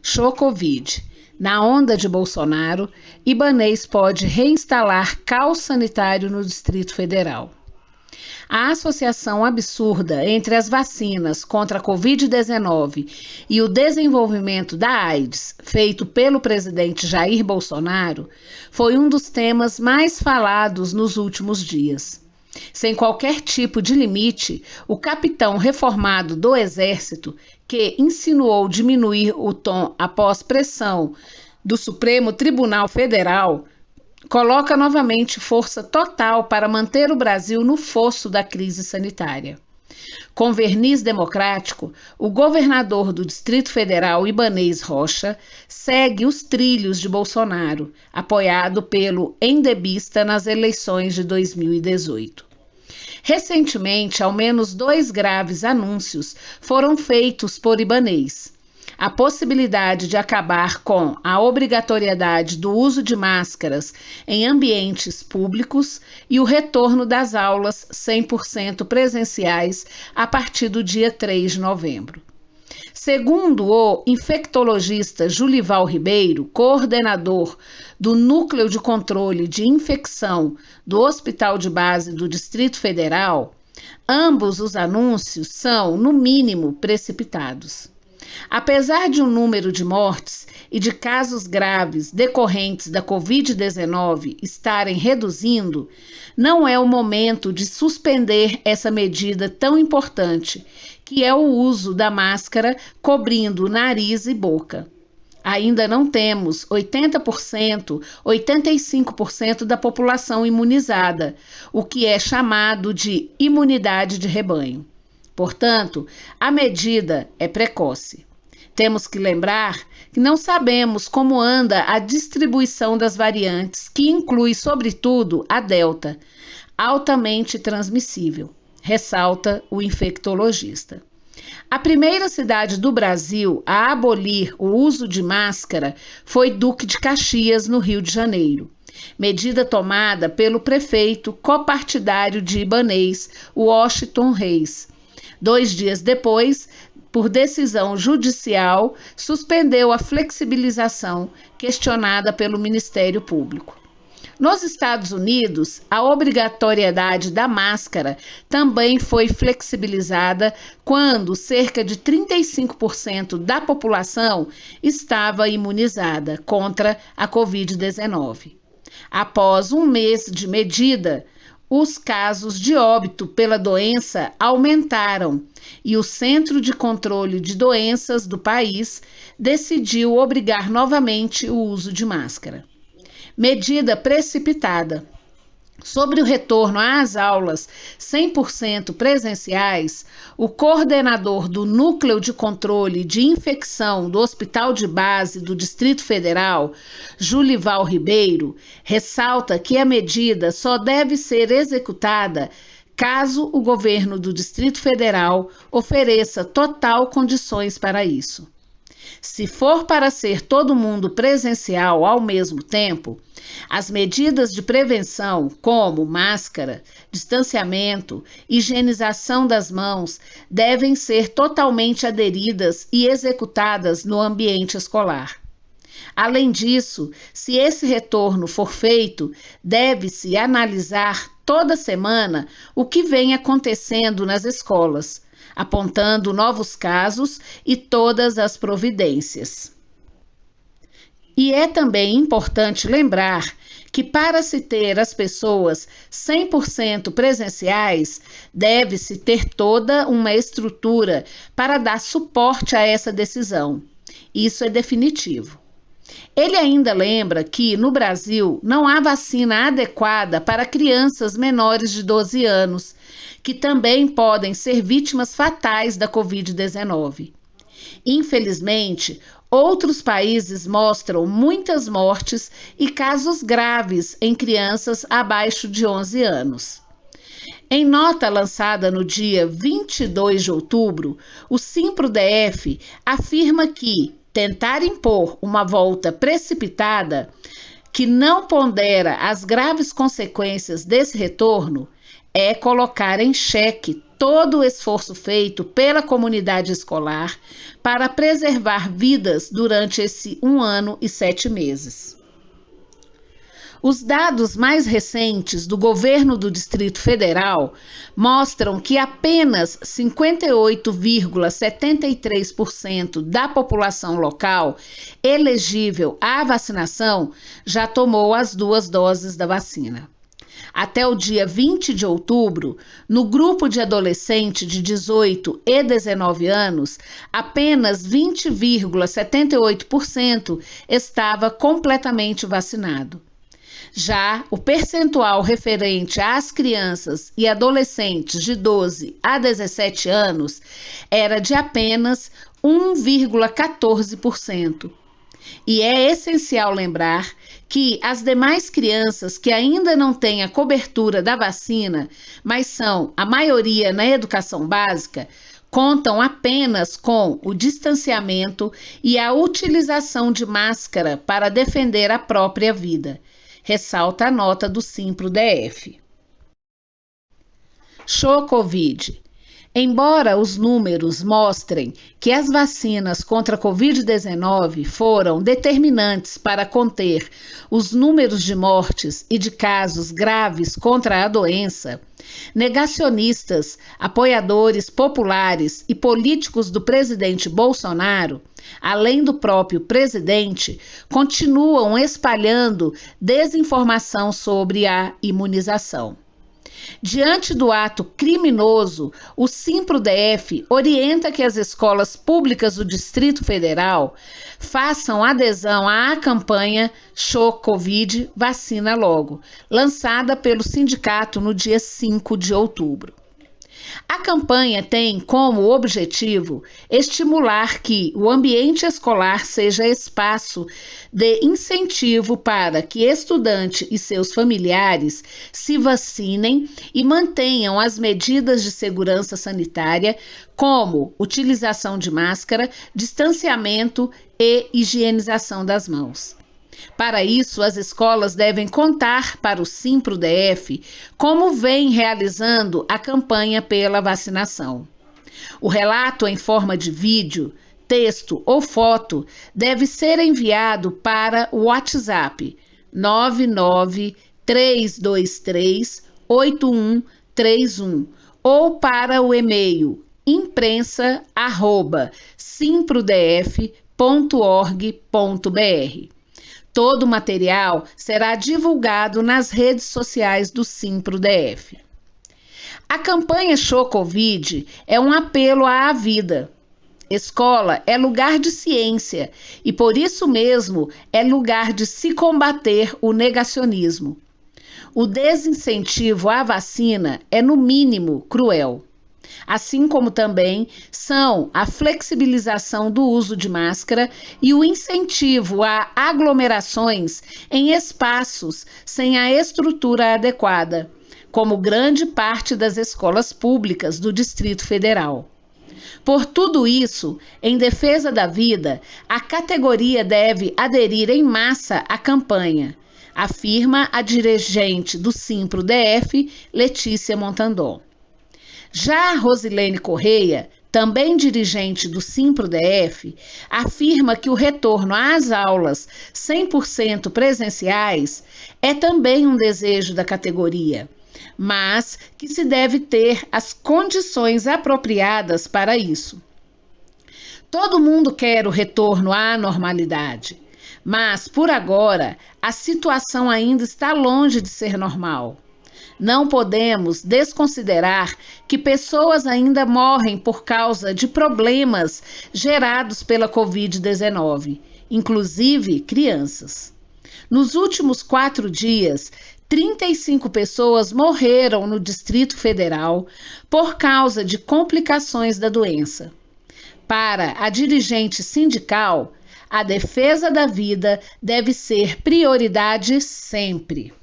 Show Covid. Na onda de Bolsonaro, Ibanez pode reinstalar caos sanitário no Distrito Federal. A associação absurda entre as vacinas contra a Covid-19 e o desenvolvimento da AIDS, feito pelo presidente Jair Bolsonaro, foi um dos temas mais falados nos últimos dias. Sem qualquer tipo de limite, o capitão reformado do Exército, que insinuou diminuir o tom após pressão do Supremo Tribunal Federal, coloca novamente força total para manter o Brasil no fosso da crise sanitária. Com verniz democrático, o governador do Distrito Federal, Ibanez Rocha, segue os trilhos de Bolsonaro, apoiado pelo endebista nas eleições de 2018. Recentemente, ao menos 2 graves anúncios foram feitos por Ibanez. A possibilidade de acabar com a obrigatoriedade do uso de máscaras em ambientes públicos e o retorno das aulas 100% presenciais a partir do dia 3 de novembro. Segundo o infectologista Julival Ribeiro, coordenador do Núcleo de Controle de Infecção do Hospital de Base do Distrito Federal, ambos os anúncios são, no mínimo, precipitados. Apesar de um número de mortes e de casos graves decorrentes da Covid-19 estarem reduzindo, não é o momento de suspender essa medida tão importante, que é o uso da máscara cobrindo nariz e boca. Ainda não temos 80%, 85% da população imunizada, o que é chamado de imunidade de rebanho. Portanto, a medida é precoce. Temos que lembrar que não sabemos como anda a distribuição das variantes, que inclui, sobretudo, a Delta, altamente transmissível, ressalta o infectologista. A primeira cidade do Brasil a abolir o uso de máscara foi Duque de Caxias, no Rio de Janeiro. Medida tomada pelo prefeito copartidário de Ibanez, Washington Reis. 2 dias depois, por decisão judicial, suspendeu a flexibilização questionada pelo Ministério Público. Nos Estados Unidos, a obrigatoriedade da máscara também foi flexibilizada quando cerca de 35% da população estava imunizada contra a Covid-19. Após um mês de medida, os casos de óbito pela doença aumentaram e o Centro de Controle de Doenças do país decidiu obrigar novamente o uso de máscara. Medida precipitada. Sobre o retorno às aulas 100% presenciais, o coordenador do Núcleo de Controle de Infecção do Hospital de Base do Distrito Federal, Julival Ribeiro, ressalta que a medida só deve ser executada caso o governo do Distrito Federal ofereça total condições para isso. Se for para ser todo mundo presencial ao mesmo tempo, as medidas de prevenção, como máscara, distanciamento, higienização das mãos, devem ser totalmente aderidas e executadas no ambiente escolar. Além disso, se esse retorno for feito, deve-se analisar toda semana o que vem acontecendo nas escolas, apontando novos casos e todas as providências. E é também importante lembrar que para se ter as pessoas 100% presenciais, deve-se ter toda uma estrutura para dar suporte a essa decisão. Isso é definitivo. Ele ainda lembra que, no Brasil, não há vacina adequada para crianças menores de 12 anos, que também podem ser vítimas fatais da Covid-19. Infelizmente, outros países mostram muitas mortes e casos graves em crianças abaixo de 11 anos. Em nota lançada no dia 22 de outubro, o Simpro-DF afirma que tentar impor uma volta precipitada, que não pondera as graves consequências desse retorno, é colocar em xeque todo o esforço feito pela comunidade escolar para preservar vidas durante esse 1 ano e 7 meses. Os dados mais recentes do governo do Distrito Federal mostram que apenas 58,73% da população local elegível à vacinação já tomou as 2 doses da vacina. Até o dia 20 de outubro, no grupo de adolescentes de 18 e 19 anos, apenas 20,78% estava completamente vacinado. Já o percentual referente às crianças e adolescentes de 12 a 17 anos era de apenas 1,14%. E é essencial lembrar que as demais crianças que ainda não têm a cobertura da vacina, mas são a maioria na educação básica, contam apenas com o distanciamento e a utilização de máscara para defender a própria vida, ressalta a nota do Simpro-DF. Show Covid. Embora os números mostrem que as vacinas contra a Covid-19 foram determinantes para conter os números de mortes e de casos graves contra a doença, negacionistas, apoiadores populares e políticos do presidente Bolsonaro, além do próprio presidente, continuam espalhando desinformação sobre a imunização. Diante do ato criminoso, o Simpro-DF orienta que as escolas públicas do Distrito Federal façam adesão à campanha Show Covid, Vacina Logo, lançada pelo sindicato no dia 5 de outubro. A campanha tem como objetivo estimular que o ambiente escolar seja espaço de incentivo para que estudante e seus familiares se vacinem e mantenham as medidas de segurança sanitária, como utilização de máscara, distanciamento e higienização das mãos. Para isso, as escolas devem contar para o Simpro-DF como vem realizando a campanha pela vacinação. O relato em forma de vídeo, texto ou foto deve ser enviado para o WhatsApp 993238131 ou para o e-mail imprensa@simprodf.org.br. Todo o material será divulgado nas redes sociais do Simpro-DF. A campanha Show Covid é um apelo à vida. Escola é lugar de ciência e, por isso mesmo, é lugar de se combater o negacionismo. O desincentivo à vacina é, no mínimo, cruel. Assim como também são a flexibilização do uso de máscara e o incentivo a aglomerações em espaços sem a estrutura adequada, como grande parte das escolas públicas do Distrito Federal. Por tudo isso, em defesa da vida, a categoria deve aderir em massa à campanha, afirma a dirigente do Simpro-DF, Letícia Montandon. Já a Rosilene Correia, também dirigente do Simpro-DF, afirma que o retorno às aulas 100% presenciais é também um desejo da categoria, mas que se deve ter as condições apropriadas para isso. Todo mundo quer o retorno à normalidade, mas, por agora, a situação ainda está longe de ser normal. Não podemos desconsiderar que pessoas ainda morrem por causa de problemas gerados pela Covid-19, inclusive crianças. Nos últimos 4 dias, 35 pessoas morreram no Distrito Federal por causa de complicações da doença. Para a dirigente sindical, a defesa da vida deve ser prioridade sempre.